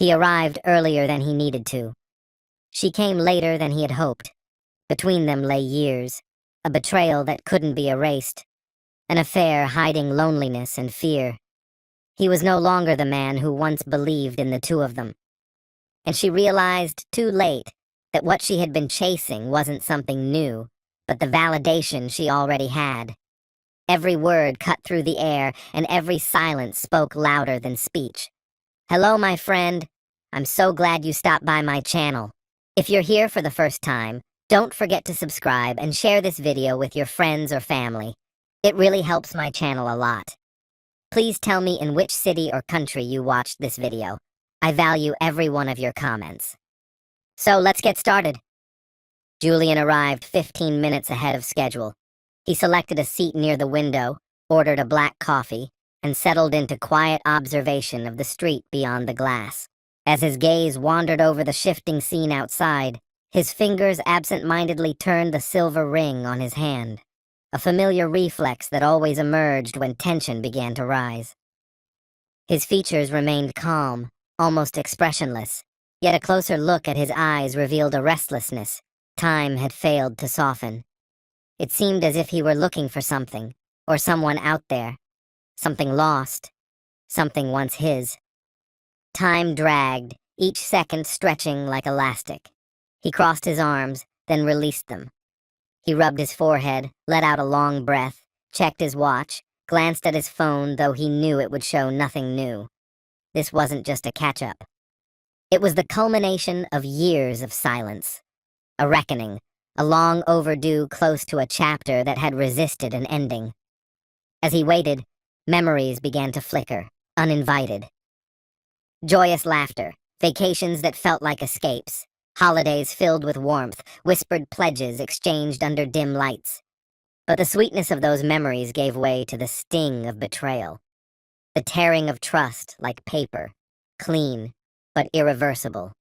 He arrived earlier than he needed to. She came later than he had hoped. Between them lay years, a betrayal that couldn't be erased, an affair hiding loneliness and fear. He was no longer the man who once believed in the two of them. And she realized too late that what she had been chasing wasn't something new, but the validation she already had. Every word cut through the air, and every silence spoke louder than speech. "Hello, my friend. I'm so glad you stopped by my channel. If you're here for the first time, don't forget to subscribe and share this video with your friends or family. It really helps my channel a lot. Please tell me in which city or country you watched this video. I value every one of your comments. So let's get started." Julian arrived 15 minutes ahead of schedule. He selected a seat near the window, ordered a black coffee, and settled into quiet observation of the street beyond the glass. As his gaze wandered over the shifting scene outside, his fingers absent-mindedly turned the silver ring on his hand, a familiar reflex that always emerged when tension began to rise. His features remained calm, almost expressionless, yet a closer look at his eyes revealed a restlessness time had failed to soften. It seemed as if he were looking for something, or someone out there, something lost, something once his. Time dragged, each second stretching like elastic. He crossed his arms, then released them. He rubbed his forehead, let out a long breath, checked his watch, glanced at his phone, though he knew it would show nothing new. This wasn't just a catch-up. It was the culmination of years of silence. A reckoning, a long overdue close to a chapter that had resisted an ending. As he waited, memories began to flicker, uninvited. Joyous laughter, vacations that felt like escapes, holidays filled with warmth, whispered pledges exchanged under dim lights. But the sweetness of those memories gave way to the sting of betrayal. The tearing of trust like paper, clean, but irreversible.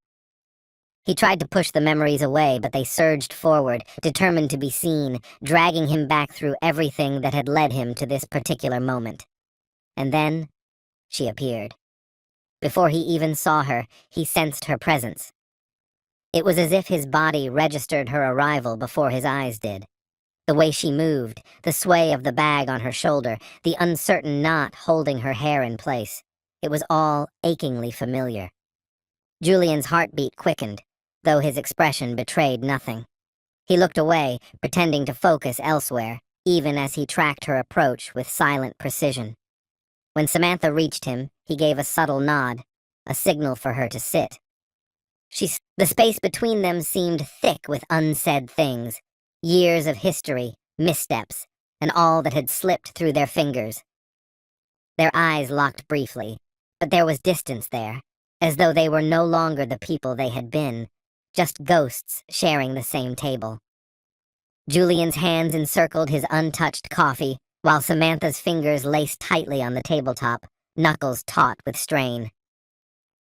He tried to push the memories away, but they surged forward, determined to be seen, dragging him back through everything that had led him to this particular moment. And then, she appeared. Before he even saw her, he sensed her presence. It was as if his body registered her arrival before his eyes did. The way she moved, the sway of the bag on her shoulder, the uncertain knot holding her hair in place. It was all achingly familiar. Julian's heartbeat quickened, though his expression betrayed nothing. He looked away, pretending to focus elsewhere, even as he tracked her approach with silent precision. When Samantha reached him, he gave a subtle nod, a signal for her to sit. The space between them seemed thick with unsaid things, years of history, missteps, and all that had slipped through their fingers. Their eyes locked briefly, but there was distance there, as though they were no longer the people they had been, just ghosts sharing the same table. Julian's hands encircled his untouched coffee, while Samantha's fingers laced tightly on the tabletop, knuckles taut with strain.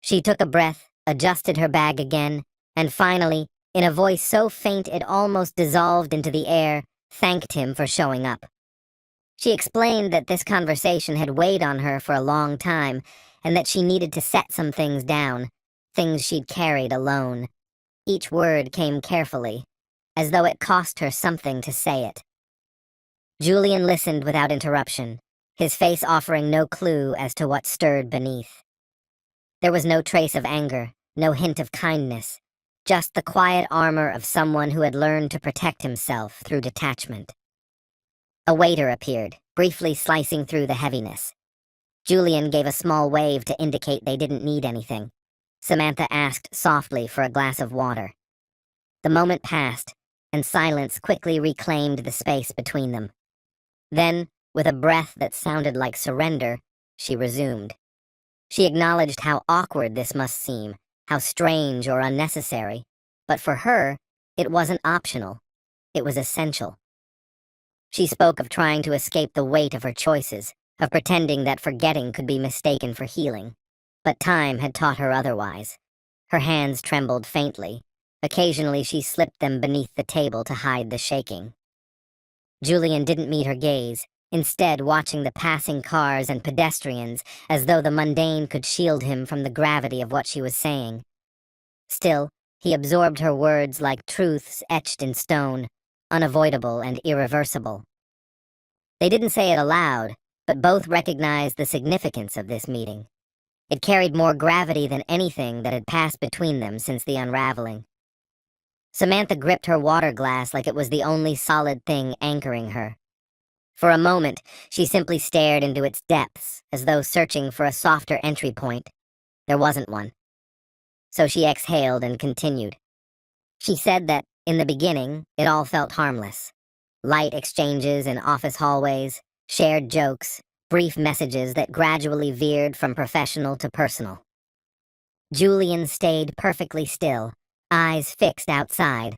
She took a breath, adjusted her bag again, and finally, in a voice so faint it almost dissolved into the air, thanked him for showing up. She explained that this conversation had weighed on her for a long time, and that she needed to set some things down, things she'd carried alone. Each word came carefully, as though it cost her something to say it. Julian listened without interruption, his face offering no clue as to what stirred beneath. There was no trace of anger, no hint of kindness, just the quiet armor of someone who had learned to protect himself through detachment. A waiter appeared, briefly slicing through the heaviness. Julian gave a small wave to indicate they didn't need anything. Samantha asked softly for a glass of water. The moment passed, and silence quickly reclaimed the space between them. Then, with a breath that sounded like surrender, she resumed. She acknowledged how awkward this must seem, how strange or unnecessary, but for her, it wasn't optional. It was essential. She spoke of trying to escape the weight of her choices, of pretending that forgetting could be mistaken for healing. But time had taught her otherwise. Her hands trembled faintly. Occasionally she slipped them beneath the table to hide the shaking. Julian didn't meet her gaze. instead watching the passing cars and pedestrians as though the mundane could shield him from the gravity of what she was saying. Still, he absorbed her words like truths etched in stone, unavoidable and irreversible. They didn't say it aloud, but both recognized the significance of this meeting. It carried more gravity than anything that had passed between them since the unraveling. Samantha gripped her water glass like it was the only solid thing anchoring her. For a moment, she simply stared into its depths, as though searching for a softer entry point. There wasn't one. So she exhaled and continued. She said that, in the beginning, it all felt harmless. Light exchanges in office hallways, shared jokes, brief messages that gradually veered from professional to personal. Julian stayed perfectly still, eyes fixed outside,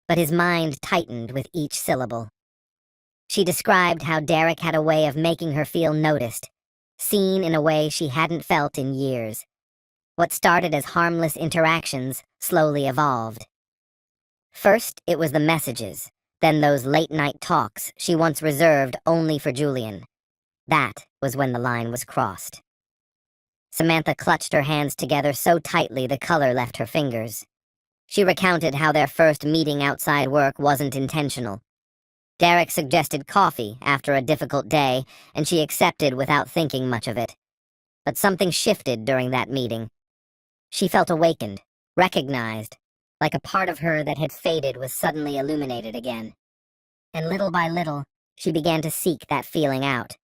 but his mind tightened with each syllable. She described how Derek had a way of making her feel noticed, seen in a way she hadn't felt in years. What started as harmless interactions slowly evolved. First, it was the messages, then those late-night talks she once reserved only for Julian. That was when the line was crossed. Samantha clutched her hands together so tightly the color left her fingers. She recounted how their first meeting outside work wasn't intentional. Derek suggested coffee after a difficult day, and she accepted without thinking much of it. But something shifted during that meeting. She felt awakened, recognized, like a part of her that had faded was suddenly illuminated again. And little by little, she began to seek that feeling out.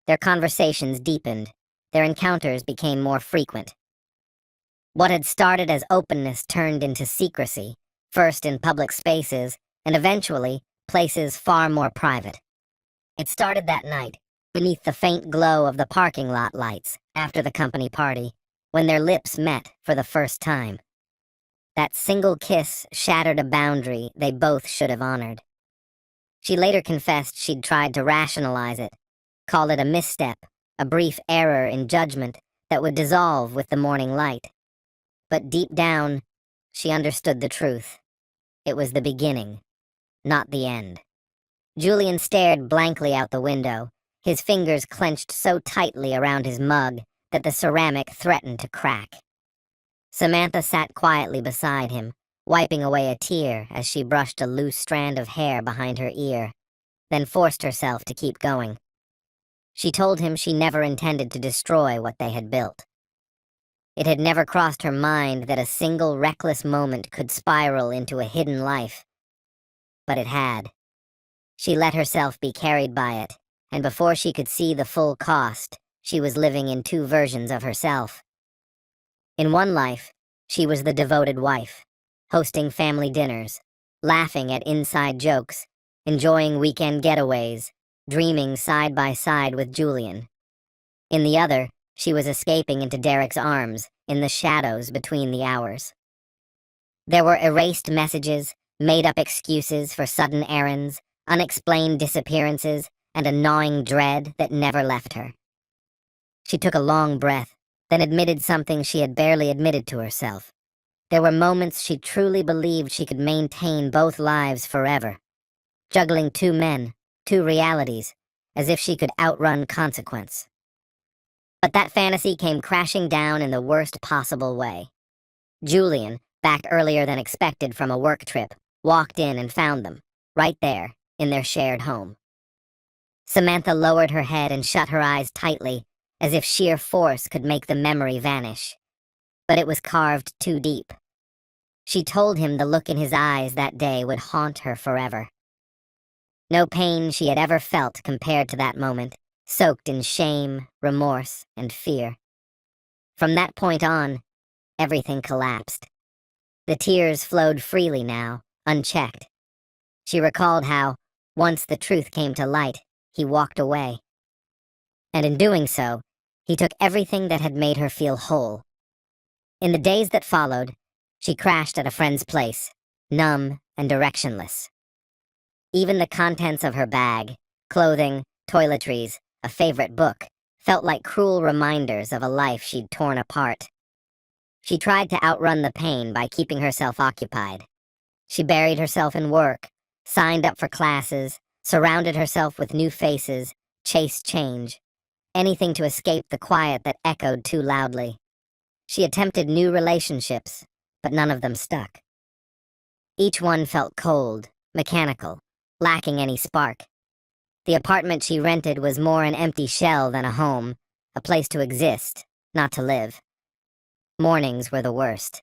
Their conversations deepened. Their encounters became more frequent. What had started as openness turned into secrecy, first in public spaces, and eventually places far more private. It started that night, beneath the faint glow of the parking lot lights after the company party, when their lips met for the first time. That single kiss shattered a boundary they both should have honored. She later confessed she'd tried to rationalize it, call it a misstep, a brief error in judgment that would dissolve with the morning light. But deep down, she understood the truth. It was the beginning, not the end. Julian stared blankly out the window, his fingers clenched so tightly around his mug that the ceramic threatened to crack. Samantha sat quietly beside him, wiping away a tear as she brushed a loose strand of hair behind her ear, then forced herself to keep going. She told him she never intended to destroy what they had built. It had never crossed her mind that a single reckless moment could spiral into a hidden life. But it had. She let herself be carried by it, and before she could see the full cost, she was living in two versions of herself. In one life, she was the devoted wife, hosting family dinners, laughing at inside jokes, enjoying weekend getaways, dreaming side by side with Julian. In the other, she was escaping into Derek's arms, in the shadows between the hours. There were erased messages, made-up excuses for sudden errands, unexplained disappearances, and a gnawing dread that never left her. She took a long breath, then admitted something she had barely admitted to herself. There were moments she truly believed she could maintain both lives forever, juggling two men, two realities, as if she could outrun consequence. But that fantasy came crashing down in the worst possible way. Julian, back earlier than expected from a work trip, walked in and found them, right there, in their shared home. Samantha lowered her head and shut her eyes tightly, as if sheer force could make the memory vanish. But it was carved too deep. She told him the look in his eyes that day would haunt her forever. No pain she had ever felt compared to that moment, soaked in shame, remorse, and fear. From that point on, everything collapsed. The tears flowed freely now, unchecked. She recalled how, once the truth came to light, he walked away. And in doing so, he took everything that had made her feel whole. In the days that followed, she crashed at a friend's place, numb and directionless. Even the contents of her bag, clothing, toiletries, a favorite book, felt like cruel reminders of a life she'd torn apart. She tried to outrun the pain by keeping herself occupied. She buried herself in work, signed up for classes, surrounded herself with new faces, chase change, anything to escape the quiet that echoed too loudly. She attempted new relationships, but none of them stuck. Each one felt cold, mechanical, lacking any spark. The apartment she rented was more an empty shell than a home, a place to exist, not to live. Mornings were the worst.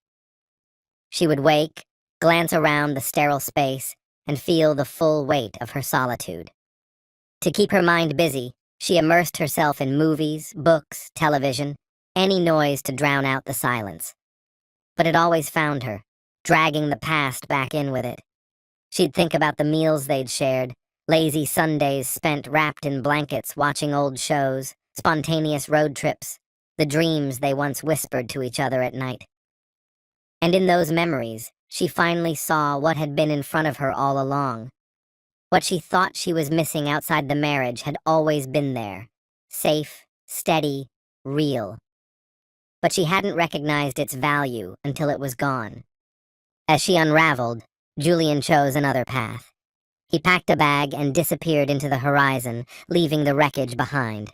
She would wake, glance around the sterile space, and feel the full weight of her solitude. To keep her mind busy, she immersed herself in movies, books, television, any noise to drown out the silence. But it always found her, dragging the past back in with it. She'd think about the meals they'd shared, lazy Sundays spent wrapped in blankets watching old shows, spontaneous road trips, the dreams they once whispered to each other at night. And in those memories, she finally saw what had been in front of her all along. What she thought she was missing outside the marriage had always been there, safe, steady, real. But she hadn't recognized its value until it was gone. As she unraveled, Julian chose another path. He packed a bag and disappeared into the horizon, leaving the wreckage behind.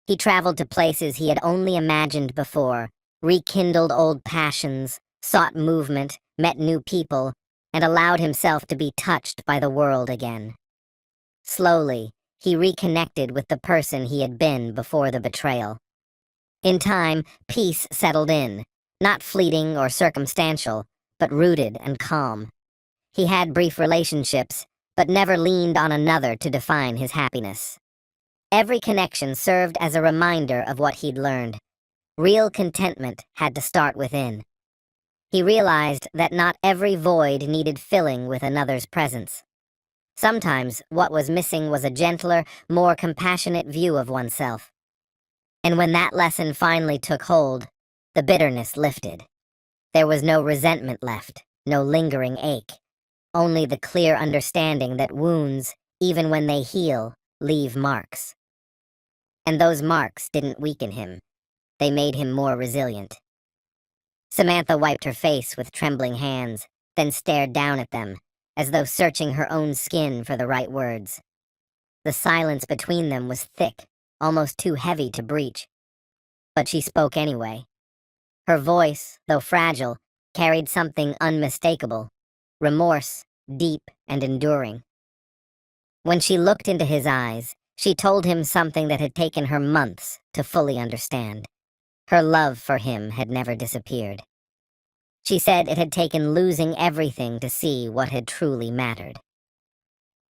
He traveled to places he had only imagined before, rekindled old passions, sought movement, met new people, and allowed himself to be touched by the world again. Slowly, he reconnected with the person he had been before the betrayal. In time, peace settled in, not fleeting or circumstantial, but rooted and calm. He had brief relationships, but never leaned on another to define his happiness. Every connection served as a reminder of what he'd learned. Real contentment had to start within. He realized that not every void needed filling with another's presence. Sometimes what was missing was a gentler, more compassionate view of oneself. And when that lesson finally took hold, the bitterness lifted. There was no resentment left, no lingering ache, only the clear understanding that wounds, even when they heal, leave marks. And those marks didn't weaken him. They made him more resilient. Samantha wiped her face with trembling hands, then stared down at them, as though searching her own skin for the right words. The silence between them was thick, almost too heavy to breach. But she spoke anyway. Her voice, though fragile, carried something unmistakable, remorse, deep and enduring. When she looked into his eyes, she told him something that had taken her months to fully understand. Her love for him had never disappeared. She said it had taken losing everything to see what had truly mattered.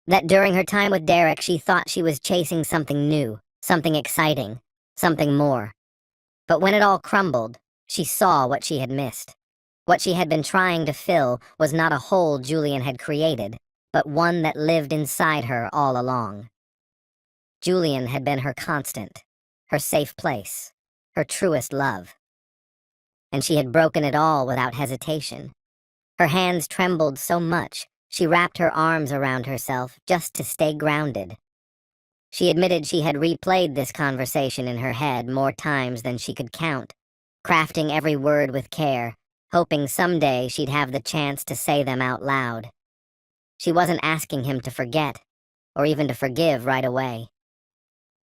That during her time with Derek, she thought she was chasing something new, something exciting, something more. But when it all crumbled, she saw what she had missed. What she had been trying to fill was not a hole Julian had created, but one that lived inside her all along. Julian had been her constant, her safe place, her truest love. And she had broken it all without hesitation. Her hands trembled so much, she wrapped her arms around herself just to stay grounded. She admitted she had replayed this conversation in her head more times than she could count, crafting every word with care, hoping someday she'd have the chance to say them out loud. She wasn't asking him to forget, or even to forgive right away.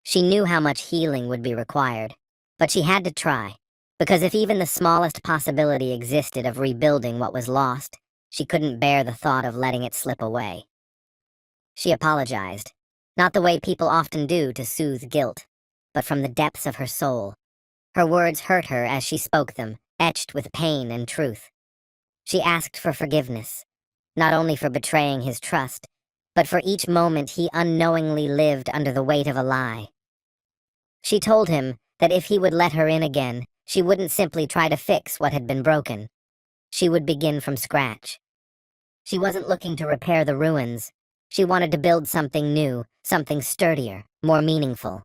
She knew how much healing would be required, but she had to try, because if even the smallest possibility existed of rebuilding what was lost, she couldn't bear the thought of letting it slip away. She apologized, not the way people often do to soothe guilt, but from the depths of her soul. Her words hurt her as she spoke them, etched with pain and truth. She asked for forgiveness, not only for betraying his trust, but for each moment he unknowingly lived under the weight of a lie. She told him that if he would let her in again, she wouldn't simply try to fix what had been broken. She would begin from scratch. She wasn't looking to repair the ruins. She wanted to build something new, something sturdier, more meaningful.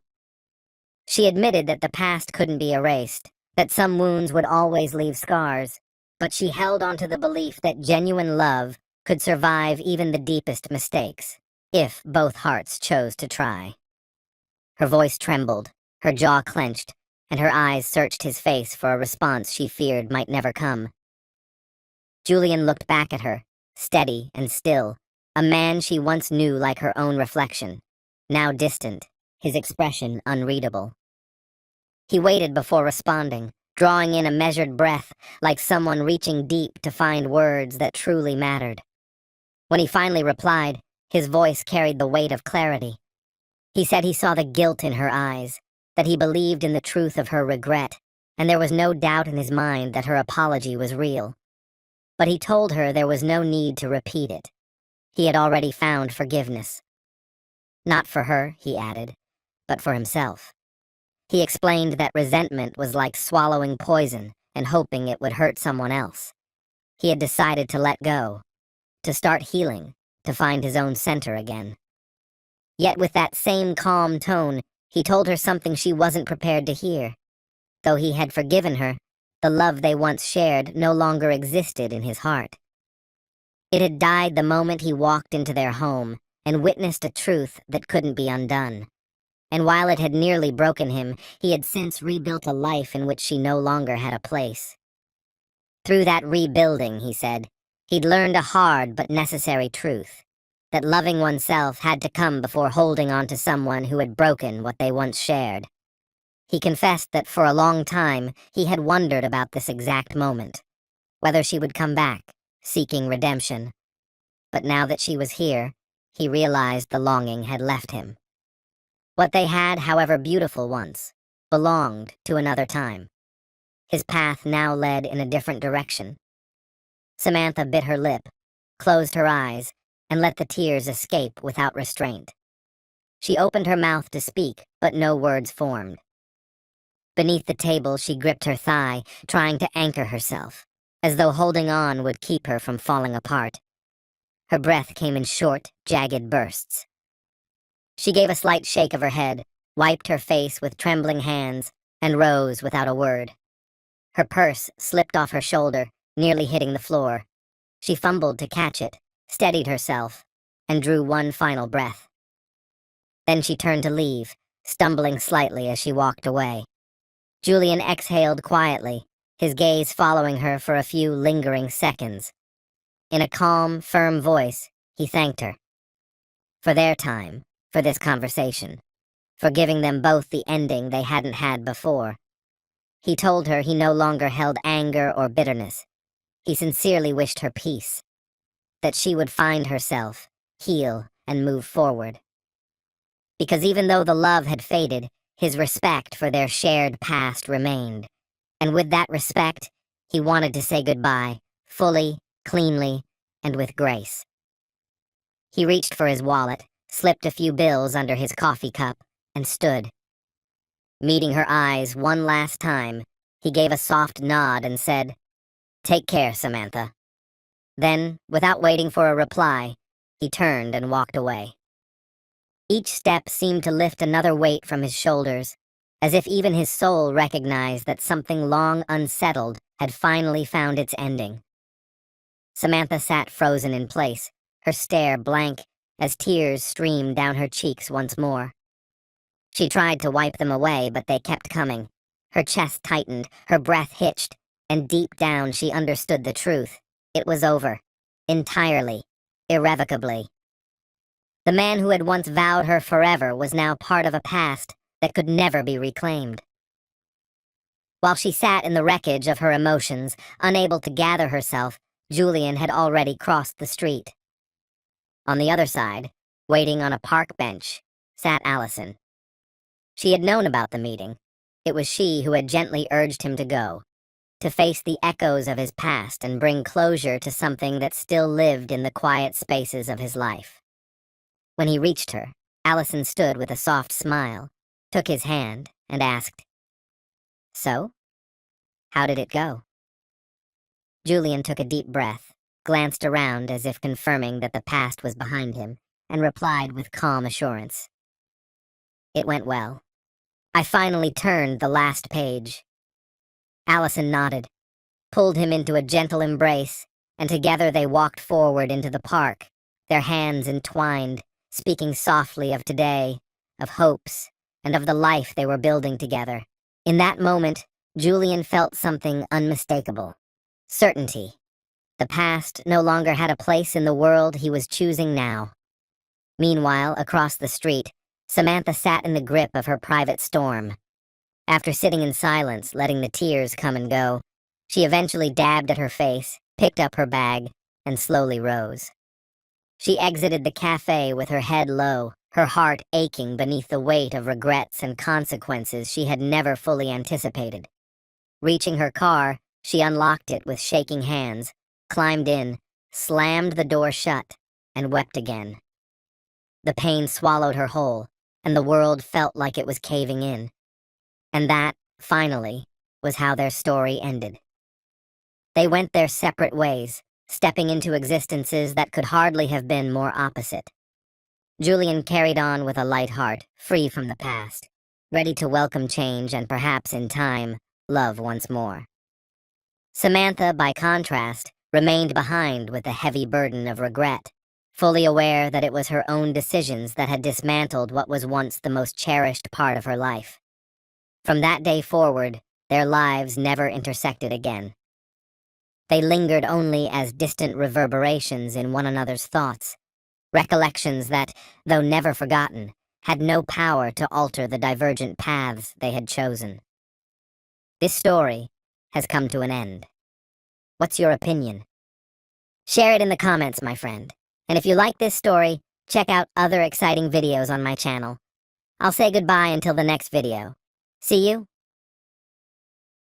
She admitted that the past couldn't be erased, that some wounds would always leave scars, but she held onto the belief that genuine love could survive even the deepest mistakes, if both hearts chose to try. Her voice trembled, her jaw clenched, and her eyes searched his face for a response she feared might never come. Julian looked back at her, steady and still, a man she once knew like her own reflection, now distant, his expression unreadable. He waited before responding, drawing in a measured breath, like someone reaching deep to find words that truly mattered. When he finally replied, his voice carried the weight of clarity. He said he saw the guilt in her eyes, that he believed in the truth of her regret, and there was no doubt in his mind that her apology was real. But he told her there was no need to repeat it. He had already found forgiveness. Not for her, he added, but for himself. He explained that resentment was like swallowing poison and hoping it would hurt someone else. He had decided to let go, to start healing, to find his own center again. Yet with that same calm tone, he told her something she wasn't prepared to hear. Though he had forgiven her, the love they once shared no longer existed in his heart. It had died the moment he walked into their home and witnessed a truth that couldn't be undone. And while it had nearly broken him, he had since rebuilt a life in which she no longer had a place. Through that rebuilding, he said, he'd learned a hard but necessary truth, that loving oneself had to come before holding on to someone who had broken what they once shared. He confessed that for a long time he had wondered about this exact moment, whether she would come back, seeking redemption. But now that she was here, he realized the longing had left him. What they had, however beautiful once, belonged to another time. His path now led in a different direction. Samantha bit her lip, closed her eyes, and let the tears escape without restraint. She opened her mouth to speak, but no words formed. Beneath the table, she gripped her thigh, trying to anchor herself, as though holding on would keep her from falling apart. Her breath came in short, jagged bursts. She gave a slight shake of her head, wiped her face with trembling hands, and rose without a word. Her purse slipped off her shoulder, nearly hitting the floor. She fumbled to catch it, steadied herself, and drew one final breath. Then she turned to leave, stumbling slightly as she walked away. Julian exhaled quietly, his gaze following her for a few lingering seconds. In a calm, firm voice, he thanked her. For their time, for this conversation, for giving them both the ending they hadn't had before. He told her he no longer held anger or bitterness. He sincerely wished her peace, that she would find herself, heal, and move forward. Because even though the love had faded, his respect for their shared past remained, and with that respect, he wanted to say goodbye, fully, cleanly, and with grace. He reached for his wallet, slipped a few bills under his coffee cup, and stood. Meeting her eyes one last time, he gave a soft nod and said, "Take care, Samantha." Then, without waiting for a reply, he turned and walked away. Each step seemed to lift another weight from his shoulders, as if even his soul recognized that something long unsettled had finally found its ending. Samantha sat frozen in place, her stare blank, as tears streamed down her cheeks once more. She tried to wipe them away, but they kept coming. Her chest tightened, her breath hitched, and deep down she understood the truth. It was over. Entirely. Irrevocably. The man who had once vowed her forever was now part of a past that could never be reclaimed. While she sat in the wreckage of her emotions, unable to gather herself, Julian had already crossed the street. On the other side, waiting on a park bench, sat Allison. She had known about the meeting. It was she who had gently urged him to go, to face the echoes of his past and bring closure to something that still lived in the quiet spaces of his life. When he reached her, Allison stood with a soft smile, took his hand, and asked, "So? How did it go?" Julian took a deep breath, glanced around as if confirming that the past was behind him, and replied with calm assurance, "It went well. I finally turned the last page." Allison nodded, pulled him into a gentle embrace, and together they walked forward into the park, their hands entwined, speaking softly of today, of hopes, and of the life they were building together. In that moment, Julian felt something unmistakable. Certainty. The past no longer had a place in the world he was choosing now. Meanwhile, across the street, Samantha sat in the grip of her private storm. After sitting in silence, letting the tears come and go, she eventually dabbed at her face, picked up her bag, and slowly rose. She exited the cafe with her head low, her heart aching beneath the weight of regrets and consequences she had never fully anticipated. Reaching her car, she unlocked it with shaking hands, climbed in, slammed the door shut, and wept again. The pain swallowed her whole, and the world felt like it was caving in. And that, finally, was how their story ended. They went their separate ways, stepping into existences that could hardly have been more opposite. Julian carried on with a light heart, free from the past, ready to welcome change and perhaps, in time, love once more. Samantha, by contrast, remained behind with a heavy burden of regret, fully aware that it was her own decisions that had dismantled what was once the most cherished part of her life. From that day forward, their lives never intersected again. They lingered only as distant reverberations in one another's thoughts, recollections that, though never forgotten, had no power to alter the divergent paths they had chosen. This story has come to an end. What's your opinion? Share it in the comments, my friend. And if you like this story, check out other exciting videos on my channel. I'll say goodbye until the next video. See you